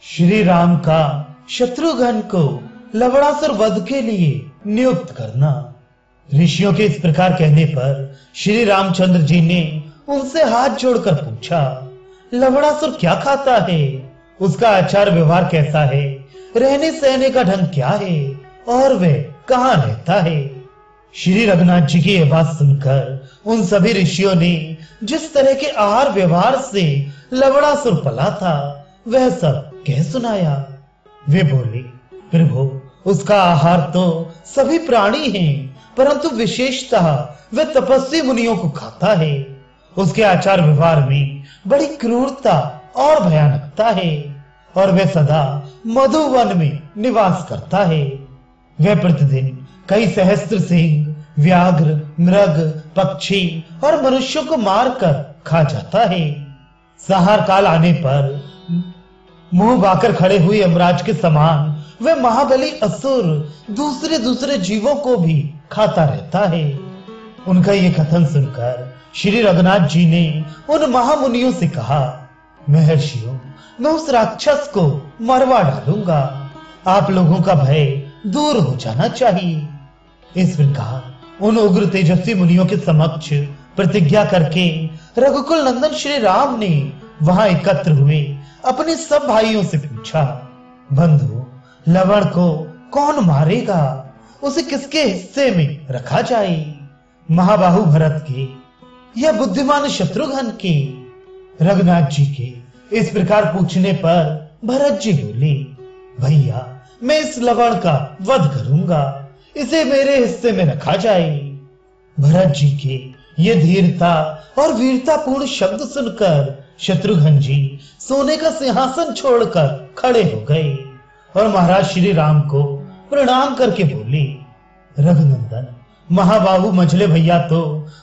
श्री राम का शत्रुघ्न को लवणासुर वध के लिए नियुक्त करना। ऋषियों के इस प्रकार कहने पर श्री रामचंद्र जी ने उनसे हाथ जोड़कर पूछा, लवणासुर क्या खाता है, उसका आचार व्यवहार कैसा है, रहने सहने का ढंग क्या है और वह कहाँ रहता है। श्री रघुनाथ जी की यह बात सुनकर उन सभी ऋषियों ने जिस तरह के आहार व्यवहार से लवणासुर पला था वह सब कह सुनाया। वे बोले, प्रभु उसका आहार तो सभी प्राणी हैं, परंतु विशेषतः वह तपस्वी मुनियों को खाता है। उसके आचार व्यवहार में बड़ी क्रूरता और भयानकता है और वह सदा मधुवन में निवास करता है। वह प्रतिदिन कई सहस्त्र सिंह, व्याघ्र, मृग, पक्षी और मनुष्यों को मारकर खा जाता है। संहार काल आने पर मुंह बाकर खड़े हुए यमराज के समान वह महाबली असुर दूसरे जीवों को भी खाता रहता है। उनका ये कथन सुनकर श्री रघुनाथ जी ने उन महामुनियों से कहा, महर्षियों, मैं उस राक्षस को मरवा डालूंगा, आप लोगों का भय दूर हो जाना चाहिए। इस प्रकार उन उग्र तेजस्वी मुनियों के समक्ष प्रतिज्ञा करके रघुकुल नंदन श्री राम ने वहां एकत्र हुए अपने सब भाइयों से पूछा, बंधु, लवण को कौन मारेगा, उसे किसके हिस्से में रखा जाए, महाबाहु भरत के या बुद्धिमान शत्रुघ्न के। रघुनाथ जी के इस प्रकार पूछने पर भरत जी बोले, भैया, मैं इस लवण का वध करूंगा, इसे मेरे हिस्से में रखा जाए। भरत जी के ये धीरता और वीरता पूर्ण शब्द सुनकर शत्रुघ्न जी सोने का सिंहासन छोड़कर खड़े हो गए और महाराज श्री राम को प्रणाम करके बोले, रघुनंदन, महाबाहु मझले भैया तो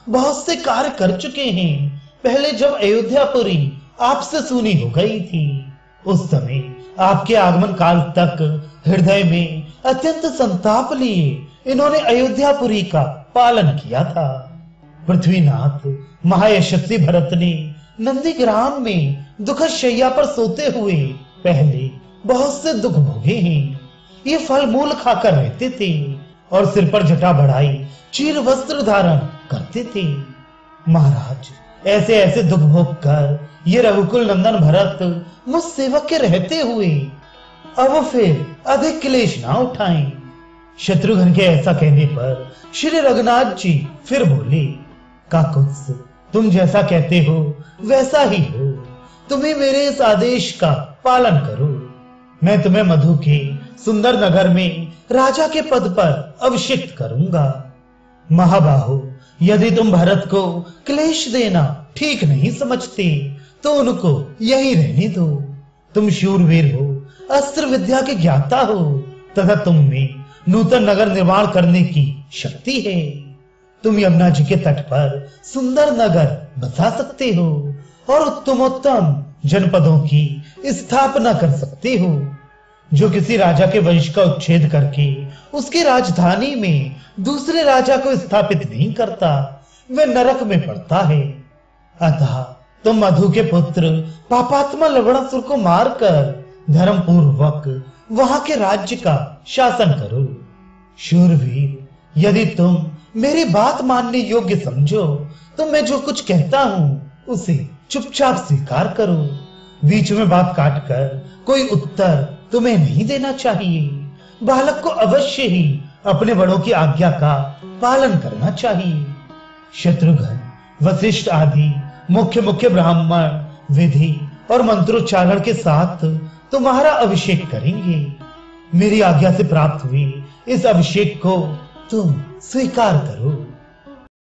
बहुत से कार्य कर चुके हैं। पहले जब अयोध्यापुरी आपसे सुनी हो गई थी, उस समय आपके आगमन काल तक हृदय में अत्यंत संताप लिए इन्होंने अयोध्यापुरी का पालन किया था। पृथ्वीनाथ महायशस्वी भरत ने नंदीग्राम में दुखद शैया पर सोते हुए पहले बहुत से दुख भोगे हैं। ये फल मूल खाकर रहते थे और सिर पर जटा बढ़ाई चीर वस्त्र धारण करते थे। महाराज, ऐसे ऐसे दुख भोग कर ये रघुकुल नंदन भरत मुझ सेवक के रहते हुए अब फिर अधिक क्लेश ना उठाएं। शत्रुघ्न के ऐसा कहने पर श्री रघुनाथ जी फिर बोले, काकुत्स, तुम जैसा कहते हो वैसा ही हो, तुम्हें मेरे इस आदेश का पालन करो। मैं तुम्हें मधु के सुंदर नगर में राजा के पद पर अभिषिक्त करूंगा। महाबाहो, यदि तुम भरत को क्लेश देना ठीक नहीं समझते तो उनको यही रहने दो। तुम शूरवीर हो, अस्त्र विद्या के ज्ञाता हो तथा तुम में नूतन नगर निर्माण करने की शक्ति है। तुम यमुना जी के तट पर सुंदर नगर बसा सकते हो और उत्तमोत्तम जनपदों की स्थापना कर सकते हो। जो किसी राजा के वंश का उच्छेद करके उसकी राजधानी में दूसरे राजा को स्थापित नहीं करता, वह नरक में पड़ता है। अतः तुम मधु के पुत्र पापात्मा लवणासुर को मारकर धर्म पूर्वक वहां के राज्य का शासन करो। शूरवीर, यदि तुम मेरी बात मानने योग्य समझो तो मैं जो कुछ कहता हूं उसे चुपचाप स्वीकार करो। बीच में बात काटकर कोई उत्तर तुम्हें नहीं देना चाहिए। बालक को अवश्य ही अपने बड़ों की आज्ञा का पालन करना चाहिए। शत्रुघ्न, वशिष्ठ आदि मुख्य मुख्य ब्राह्मण विधि और मंत्रोच्चारण के साथ तुम्हारा अभिषेक करेंगे। मेरी आज्ञा से प्राप्त हुई इस अभिषेक को तुम स्वीकार करो।